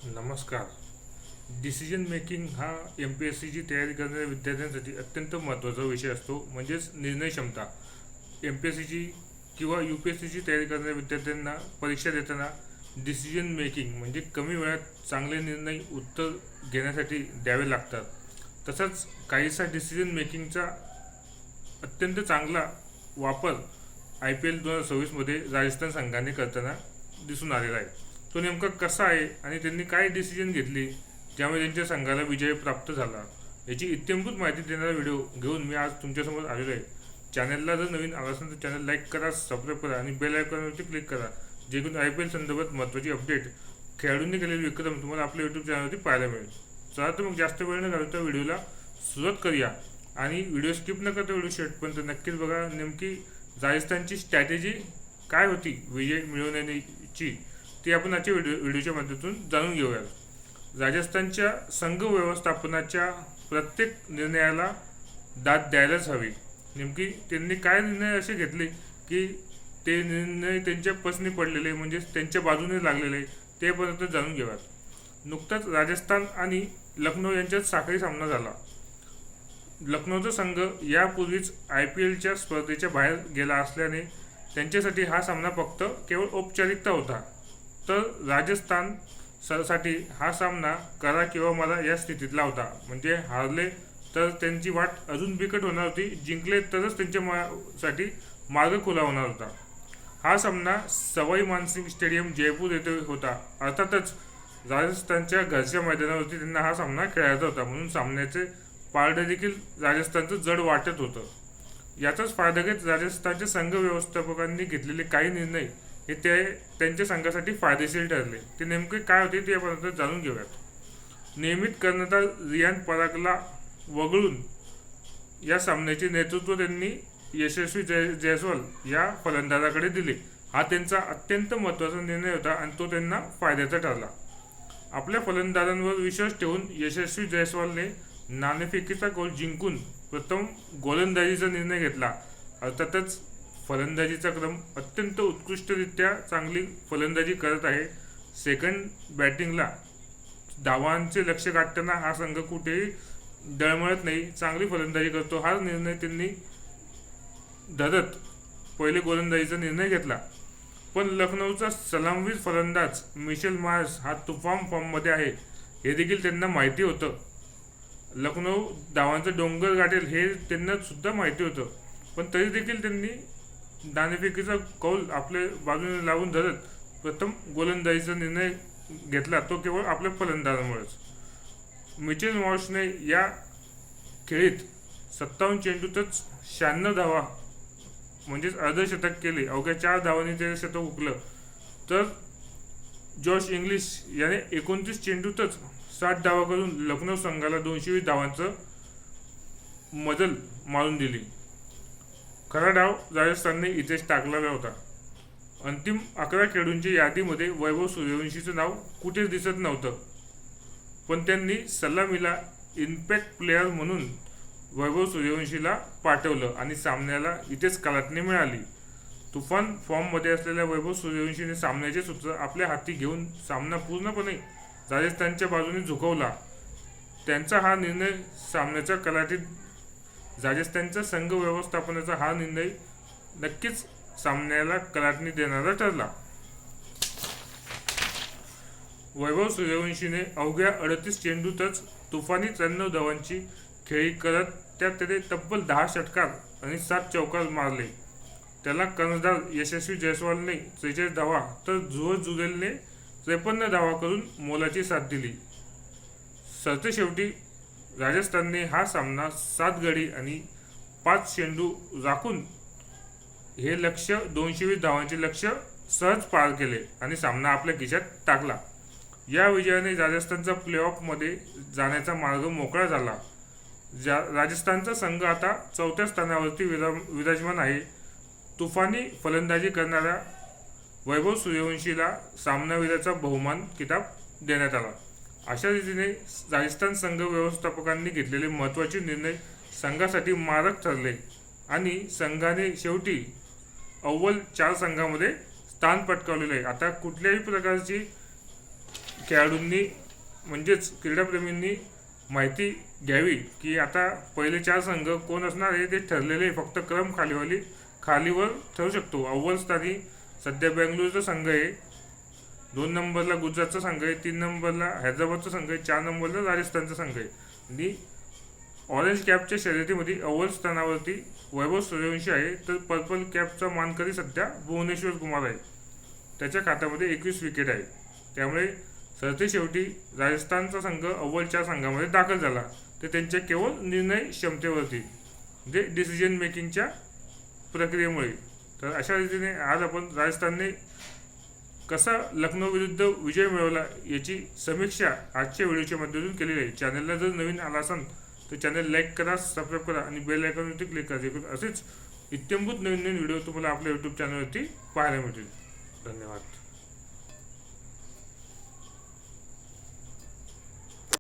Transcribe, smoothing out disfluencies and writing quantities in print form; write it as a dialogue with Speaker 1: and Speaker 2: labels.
Speaker 1: नमस्कार. Decision making हा MPSCची तयारी करणाऱ्या विद्यार्थ्यांसाठी अत्यंत महत्त्वाचा विषय असतो. म्हणजेच निर्णय क्षमता. MPSCची किंवा UPSCची तयारी करणाऱ्या विद्यार्थ्यांना परीक्षा देताना डिसिजन मेकिंग म्हणजे कमी वेळात चांगले निर्णय उत्तर घेण्यासाठी द्यावे लागतात. तसंच काहीसा डिसिजन मेकिंगचा अत्यंत चांगला वापर IPL 2026मध्ये राजस्थान संघाने करताना दिसून आलेला आहे. तो नेमका कसा आहे आणि त्यांनी काय डिसिजन घेतली ज्यामुळे त्यांच्या संघाला विजय प्राप्त झाला, याची इत्थंभूत माहिती देणारा व्हिडिओ घेऊन मी आज तुमच्यासमोर आलेलो आहे. चॅनलला जर नवीन आला असेल तर चॅनल लाईक करा, सबस्क्राईब करा आणि बेल आयकॉनवरती क्लिक करा, जेणेकरून IPL संदर्भात महत्त्वाची अपडेट, खेळाडूंनी केलेले विक्रम तुम्हाला आपल्या यूट्यूब चॅनलवरती पाहायला मिळेल. चला तर मग जास्त वेळ न घालवता व्हिडिओला सुरुवात करूया. आणि व्हिडिओ स्किप न करता व्हिडिओ शेवटपर्यंत नक्कीच बघा. नेमकी राजस्थानची स्ट्रॅटेजी काय होती विजय मिळवण्याची, ती आपण आजच्या व्हिडिओच्या माध्यमातून जाणून घेऊया. राजस्थानच्या संघ व्यवस्थापनाच्या प्रत्येक निर्णयाला दाद द्यायलाच हवी. नेमकी त्यांनी काय निर्णय असे घेतले की ते निर्णय त्यांच्या पसनी पडलेले, म्हणजे त्यांच्या बाजूने लागलेले, ते पर्यंत जाणून घेऊयात. नुकताच राजस्थान आणि लखनौ यांच्यात साखळी सामना झाला. लखनौचा संघ यापूर्वीच IPLच्या स्पर्धेच्या बाहेर गेला असल्याने त्यांच्यासाठी हा सामना फक्त केवळ औपचारिकता होता. तर राजस्थान साठी हा सामना करा किंवा मला या स्थितीतला होता. म्हणजे हारले तर त्यांची वाट अजून बिकट होणार होती, जिंकले तरच त्यांच्यासाठी मार्ग खुला होणार होता. हा सामना सवाई मानसिंग स्टेडियम जयपूर येथे होता. अर्थातच राजस्थानच्या घरच्या मैदानावरती त्यांना हा सामना खेळायचा होता, म्हणून सामन्याचे पारडे देखील राजस्थानचं जड वाटत होतं. याचाच फायदा घेत राजस्थानच्या संघ व्यवस्थापकांनी घेतलेले काही निर्णय हे त्यांच्या संघासाठी फायदेशीर ठरले. ते नेमके काय होते ते आपण जाणून घेऊयात. नियमित कर्णधार रियान परागला वगळून या सामन्याचे नेतृत्व त्यांनी यशस्वी जयस्वाल या फलंदाजाकडे दिले. हा त्यांचा अत्यंत महत्त्वाचा निर्णय होता आणि तो त्यांना फायद्याचा ठरला. आपल्या फलंदाजांवर विश्वास ठेवून यशस्वी जयस्वालने नाणेफेकीचा गोल जिंकून प्रथम गोलंदाजीचा निर्णय घेतला. अर्थातच फलंदाजीचा क्रम अत्यंत उत्कृष्टरित्या चांगली फलंदाजी करत आहे. सेकंड बॅटिंगला धावांचे लक्ष गाठताना हा संघ कुठेही डळमळत नाही, चांगली फलंदाजी करतो. हा निर्णय त्यांनी धरत पहिले गोलंदाजीचा निर्णय घेतला. पण लखनौचा सलामवीर फलंदाज मिशेल मार्श हा तुफान फॉर्ममध्ये आहे हे देखील त्यांना माहिती होतं. लखनौ धावांचा डोंगर गाठेल हे त्यांना सुद्धा माहिती होतं, पण तरी देखील त्यांनी नाणेफेकीचा कौल आपल्या बाजूने लावून धरत प्रथम गोलंदाजीचा निर्णय घेतला, तो केवळ आपल्या फलंदाजामुळेच. मिचेल मार्शने या खेळीत 57 चेंडूतच 96 धावा म्हणजेच अर्धशतक केले. अवघ्या 4 धावांनी ते शतक हुकलं. तर जॉश इंग्लिश याने 29 चेंडूतच 60 धावा करून लखनौ संघाला 220 धावांचं मजल मारून दिली. खरा डाव राजस्थानने इथेच टाकलेला होता. अंतिम 11 खेळाडूंच्या यादीमध्ये वैभव सूर्यवंशीचं नाव कुठेच दिसत नव्हतं, पण त्यांनी सलामीला इम्पॅक्ट प्लेयर म्हणून वैभव सूर्यवंशीला पाठवलं आणि सामन्याला इथेच कलाटणी मिळाली. तुफान फॉर्ममध्ये असलेल्या वैभव सूर्यवंशीने सामन्याचे सूत्र आपल्या हाती घेऊन सामना पूर्णपणे राजस्थानच्या बाजूने झुकवला. त्यांचा हा निर्णय सामन्याच्या कलाटीत राजस्थानच्या संघ व्यवस्थापनाचा हा निर्णय नक्कीच सामन्याला कलाटणी देणारा ठरला. वैभव सूर्यवंशीने अवघ्या 38 चेंडूतच तुफानी 93 धावांची खेळी करत त्यात त्याने तब्बल 10 षटकार आणि 7 चौकार मारले. त्याला कर्णधार यशस्वी जयस्वालने 43 धावा तर ध्रुव जुरेलने 53 धावा करून मोलाची साथ दिली. सरतेशेवटी राजस्थानने हा सामना 7 गडी आणि 5 चेंडू राखून हे लक्ष्य 220 धावांचे लक्ष्य सहज पार केले आणि सामना आपल्या खिशात टाकला. या विजयाने राजस्थानचा प्लेऑफमध्ये जाण्याचा मार्ग मोकळा झाला. राजस्थानचा संघ आता 4थ्या स्थानावरती विराजमान आहे. तुफानी फलंदाजी करणाऱ्या वैभव सूर्यवंशीला सामनावीराचा बहुमान किताब देण्यात आला. अशा रीतीने राजस्थान संघ व्यवस्थापकांनी घेतलेले महत्त्वाचे निर्णय संघासाठी मारक ठरले आणि संघाने शेवटी अव्वल 4 संघामध्ये स्थान पटकावलेलं आहे. आता कुठल्याही प्रकारची खेळाडूंनी म्हणजेच क्रीडाप्रेमींनी माहिती घ्यावी की आता पहिले 4 संघ कोण असणार आहे ते ठरलेले, फक्त क्रम खालीवर ठरू शकतो. अव्वल स्थानी सध्या बेंगळुरूचा संघ आहे, 2 नंबरला गुजरातचा संघ आहे, 3 नंबरला हैदराबादचा संघ आहे, 4 नंबरला राजस्थानचा संघ आहे. आणि ऑरेंज कॅपच्या शर्यतीमध्ये अव्वल स्थानावरती वैभव सूर्यवंशी आहे, तर पर्पल कॅपचा मानकरी सध्या भुवनेश्वर कुमार आहे. त्याच्या खात्यामध्ये 21 विकेट आहे. त्यामुळे सरतेशेवटी राजस्थानचा संघ अव्वल 4 संघामध्ये दाखल झाला, तर त्यांच्या केवळ निर्णय क्षमतेवरती, म्हणजे डिसिजन मेकिंगच्या प्रक्रियेमुळे. तर अशा रीतीने आज आपण राजस्थानने कसा लखनौ विरुद्ध विजय मिळवला याची समीक्षा आजच्या व्हिडिओच्या माध्यमातून केलेली आहे. चॅनलला जर नवीन आला असाल तर चॅनल लाईक करा, सबस्क्राईब करा आणि बेल आयकॉनवरती क्लिक करा, जेणेकरून असेच इत्यंभूत नवीन व्हिडिओ तुम्हाला आपल्या यूट्यूब चॅनलवरती पाहायला मिळतील. धन्यवाद.